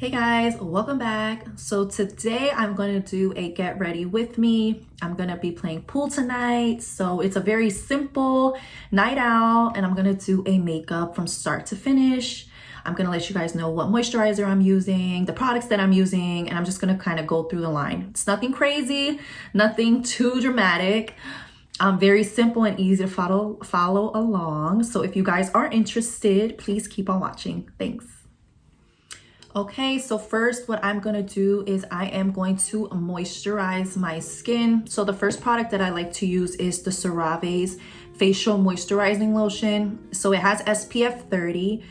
Hey guys, welcome back. So today I'm going to do a get ready with me. I'm going to be playing pool tonight. So it's a very simple night out and I'm going to do a makeup from start to finish. I'm going to let you guys know what moisturizer I'm using, the products that I'm using, and I'm just going to kind of go through the line. It's nothing crazy, nothing too dramatic. Very simple and easy to follow along. So if you guys are interested, please keep on watching. Thanks. Okay, so first what I'm gonna do is I am going to moisturize my skin. So the first product that I like to use is the Ceraves Facial Moisturizing Lotion. So it has SPF 30.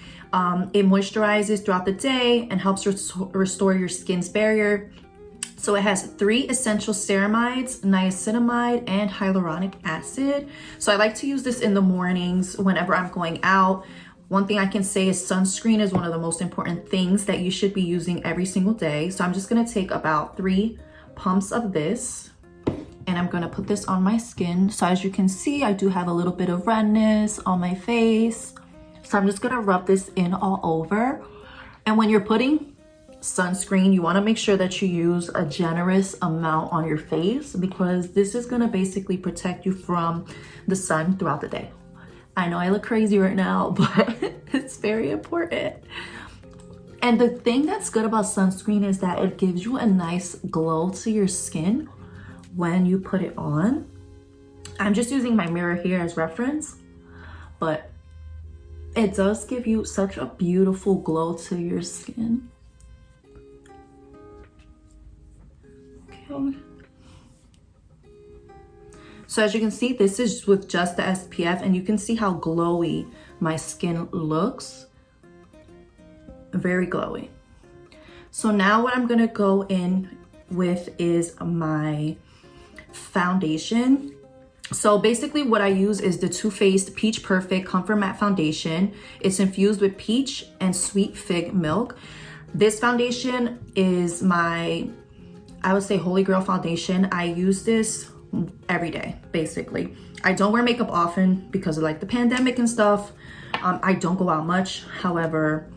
It moisturizes throughout the day and helps restore your skin's barrier. So it has 3 essential ceramides, niacinamide, and hyaluronic acid. So I like to use this in the mornings whenever I'm going out. One thing I can say is sunscreen is one of the most important things that you should be using every single day. So I'm just gonna take about 3 pumps of this and I'm gonna put this on my skin. So as you can see, I do have a little bit of redness on my face. So I'm just gonna rub this in all over. And when you're putting sunscreen, you wanna make sure that you use a generous amount on your face because this is gonna basically protect you from the sun throughout the day. I know I look crazy right now, but it's very important. And the thing that's good about sunscreen is that it gives you a nice glow to your skin when you put it on. I'm just using my mirror here as reference, but it does give you such a beautiful glow to your skin. Okay. So as you can see, this is with just the SPF and you can see how glowy my skin looks. Very glowy. So now what I'm gonna go in with is my foundation. So basically what I use is the Too Faced Peach Perfect Comfort Matte Foundation. It's infused with peach and sweet fig milk. This foundation is my, I would say, holy grail foundation. I use this every day, basically. I don't wear makeup often because of like the pandemic and stuff. I don't go out much. However,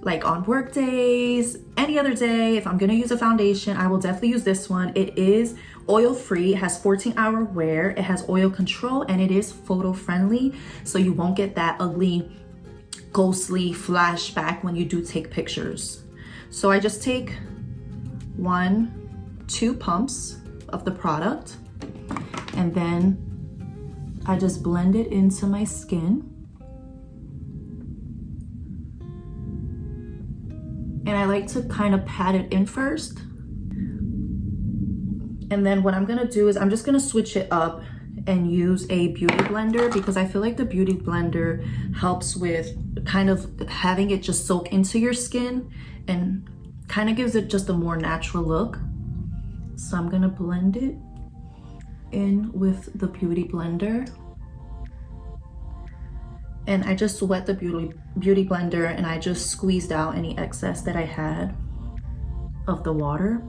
like on work days, any other day, if I'm gonna use a foundation, I will definitely use this one. It is oil-free, it has 14-hour wear, it has oil control, and it is photo-friendly, so you won't get that ugly, ghostly flashback when you do take pictures. So I just take 2 pumps of the product, and then I just blend it into my skin. And I like to kind of pat it in first. And then what I'm gonna do is I'm just gonna switch it up and use a beauty blender because I feel like the beauty blender helps with kind of having it just soak into your skin and kind of gives it just a more natural look. So I'm gonna blend it in with the beauty blender, and I just wet the beauty blender and I just squeezed out any excess that I had of the water.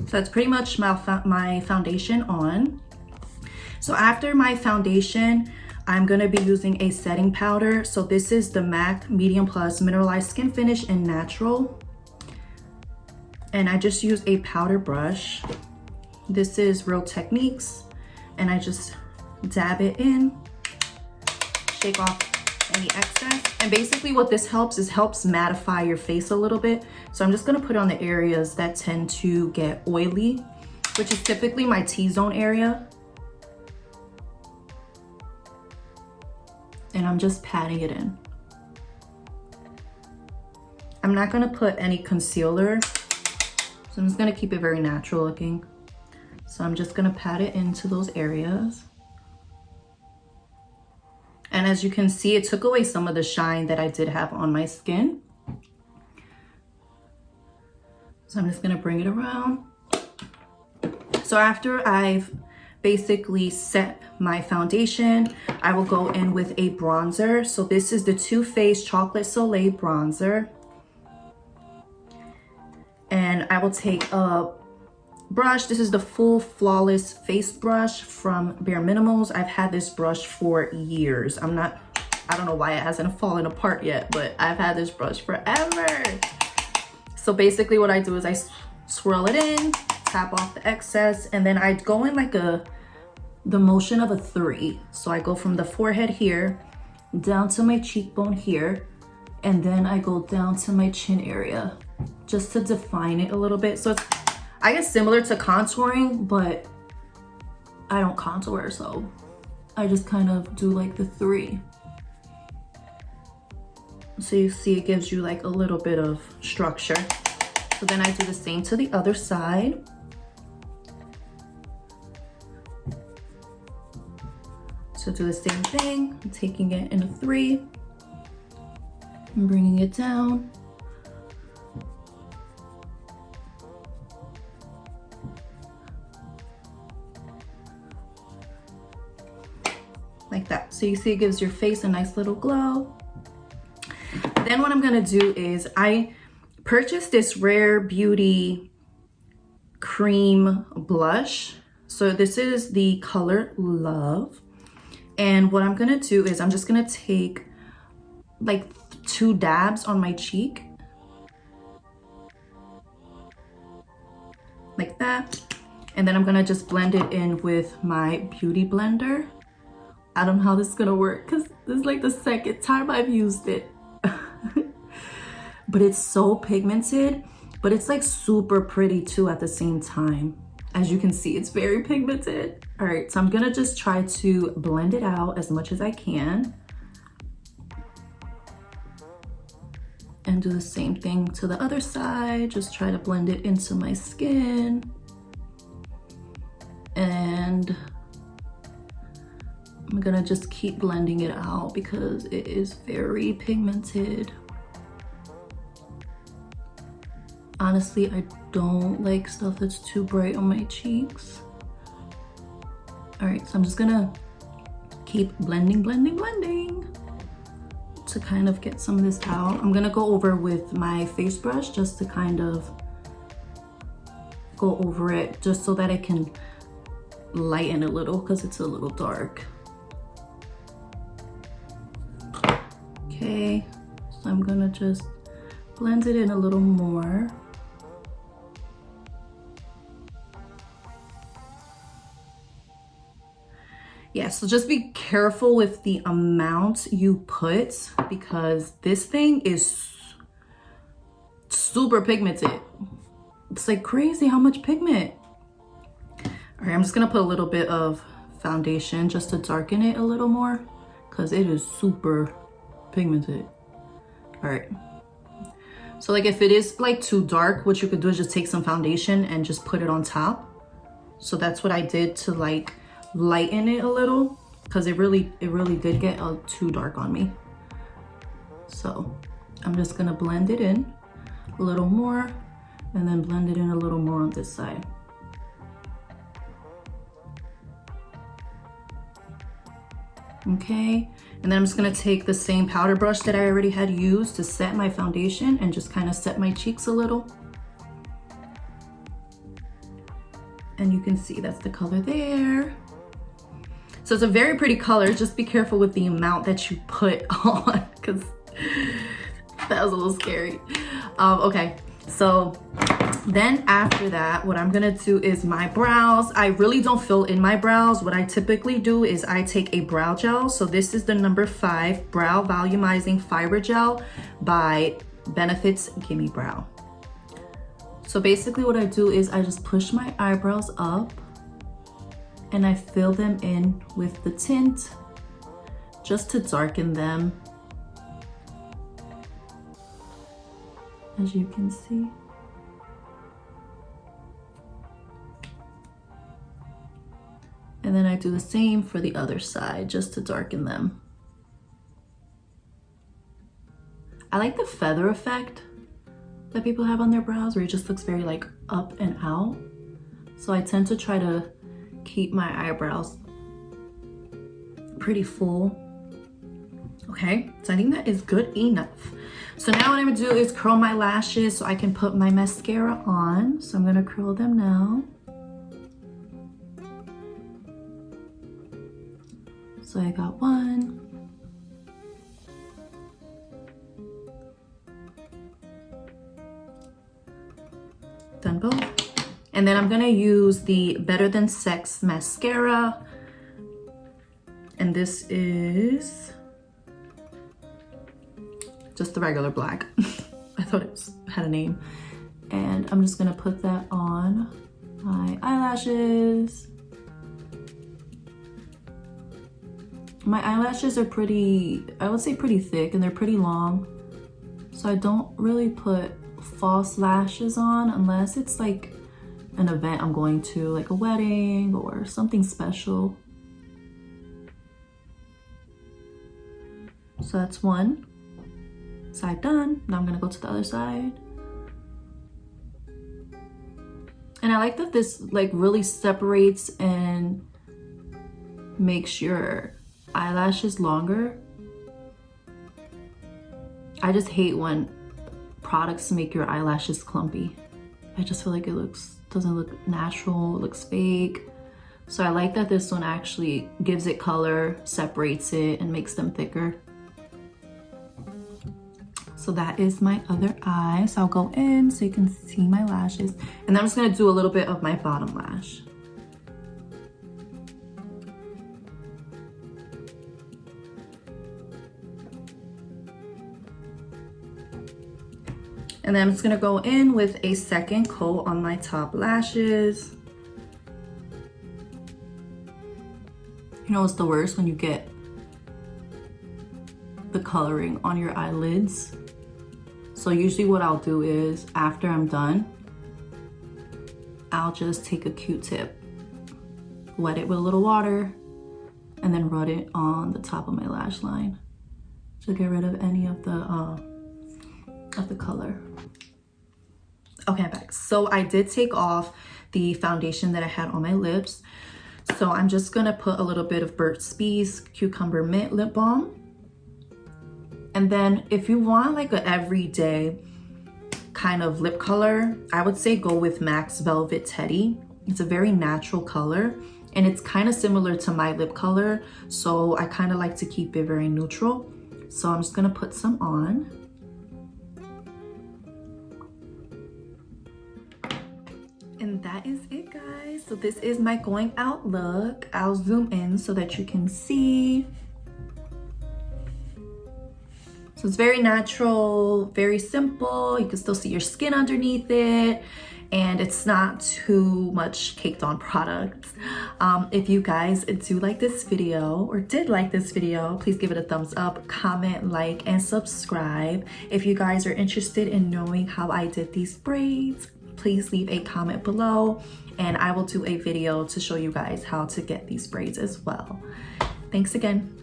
So that's pretty much my foundation on. So after my foundation, I'm gonna be using a setting powder. So this is the MAC Medium Plus Mineralized Skin Finish in Natural. And I just use a powder brush. This is Real Techniques. And I just dab it in, shake off any excess. And basically what this helps is helps mattify your face a little bit. So I'm just gonna put it on the areas that tend to get oily, which is typically my T-zone area. And I'm just patting it in. I'm not gonna put any concealer, so I'm just gonna keep it very natural looking. So I'm just gonna pat it into those areas. And as you can see, it took away some of the shine that I did have on my skin. So I'm just gonna bring it around. So after I've basically set my foundation, I will go in with a bronzer. So this is the Too Faced Chocolate Soleil bronzer. And I will take a brush. This is the Full Flawless Face Brush from Bare Minimals. I've had this brush for years. I don't know why it hasn't fallen apart yet, but I've had this brush forever. So basically what I do is I swirl it in, tap off the excess, and then I go in like the motion of a 3. So I go from the forehead here down to my cheekbone here, and then I go down to my chin area just to define it a little bit. So it's, I guess, similar to contouring, but I don't contour, so I just kind of do like the 3. So you see it gives you like a little bit of structure. So then I do the same to the other side. So do the same thing, I'm taking it in a 3 and bringing it down. Like that. So you see it gives your face a nice little glow. Then what I'm gonna do is I purchased this Rare Beauty cream blush. So this is the color Love. And what I'm gonna do is I'm just gonna take like 2 dabs on my cheek. Like that. And then I'm gonna just blend it in with my beauty blender. I don't know how this is gonna work because this is like the second time I've used it. But it's so pigmented, but it's like super pretty too at the same time. As you can see, it's very pigmented. All right, so I'm gonna just try to blend it out as much as I can. And do the same thing to the other side. Just try to blend it into my skin. And I'm gonna just keep blending it out because it is very pigmented. Honestly, I don't like stuff that's too bright on my cheeks. All right, so I'm just gonna keep blending to kind of get some of this out. I'm gonna go over with my face brush just to kind of go over it, just so that I can lighten a little because it's a little dark. Okay, so I'm gonna just blend it in a little more. Yeah, so just be careful with the amount you put because this thing is super pigmented. It's like crazy how much pigment. All right, I'm just gonna put a little bit of foundation just to darken it a little more because it is super pigmented. All right. So like if it is like too dark, what you could do is just take some foundation and just put it on top. So that's what I did to like lighten it a little because it really did get too dark on me. So I'm just gonna blend it in a little more and then blend it in a little more on this side. Okay, and then I'm just gonna take the same powder brush that I already had used to set my foundation and just kind of set my cheeks a little. And you can see that's the color there. So it's a very pretty color. Just be careful with the amount that you put on because that was a little scary. Okay, so then after that, what I'm gonna do is my brows. I really don't fill in my brows. What I typically do is I take a brow gel. So this is the number 5 Brow Volumizing Fiber Gel by Benefits Gimme Brow. So basically what I do is I just push my eyebrows up and I fill them in with the tint just to darken them, as you can see. And then I do the same for the other side just to darken them. I like the feather effect that people have on their brows where it just looks very like up and out. So I tend to try to keep my eyebrows pretty full. Okay, so I think that is good enough. So now what I'm gonna do is curl my lashes so I can put my mascara on. So I'm gonna curl them now. So I got one. Done both. And then I'm gonna use the Better Than Sex mascara. And this is just the regular black. I thought it had a name. And I'm just gonna put that on my eyelashes. My eyelashes are pretty, I would say pretty thick, and they're pretty long. So I don't really put false lashes on unless it's like an event I'm going to, like a wedding or something special. So that's one side done. Now I'm gonna go to the other side. And I like that this like really separates and makes your eyelashes longer. I just hate when products make your eyelashes clumpy. I just feel like it doesn't look natural, it looks fake. So I like that this one actually gives it color, separates it, and makes them thicker. So that is my other eye. So I'll go in so you can see my lashes. And then I'm just gonna do a little bit of my bottom lash. And then I'm just gonna go in with a second coat on my top lashes. You know what's the worst? When you get the coloring on your eyelids. So usually what I'll do is, after I'm done, I'll just take a Q-tip, wet it with a little water, and then rub it on the top of my lash line to get rid of any of the color. Okay, I'm back. So I did take off the foundation that I had on my lips. So I'm just gonna put a little bit of Burt's Bees Cucumber Mint Lip Balm. And then if you want like a everyday kind of lip color, I would say go with MAC's Velvet Teddy. It's a very natural color and it's kind of similar to my lip color. So I kind of like to keep it very neutral. So I'm just gonna put some on. And that is it, guys. So this is my going out look. I'll zoom in so that you can see. So it's very natural, very simple. You can still see your skin underneath it, and it's not too much caked on product. If you guys do like this video or did like this video, please give it a thumbs up, comment, like, and subscribe. If you guys are interested in knowing how I did these braids, please leave a comment below, and I will do a video to show you guys how to get these braids as well. Thanks again.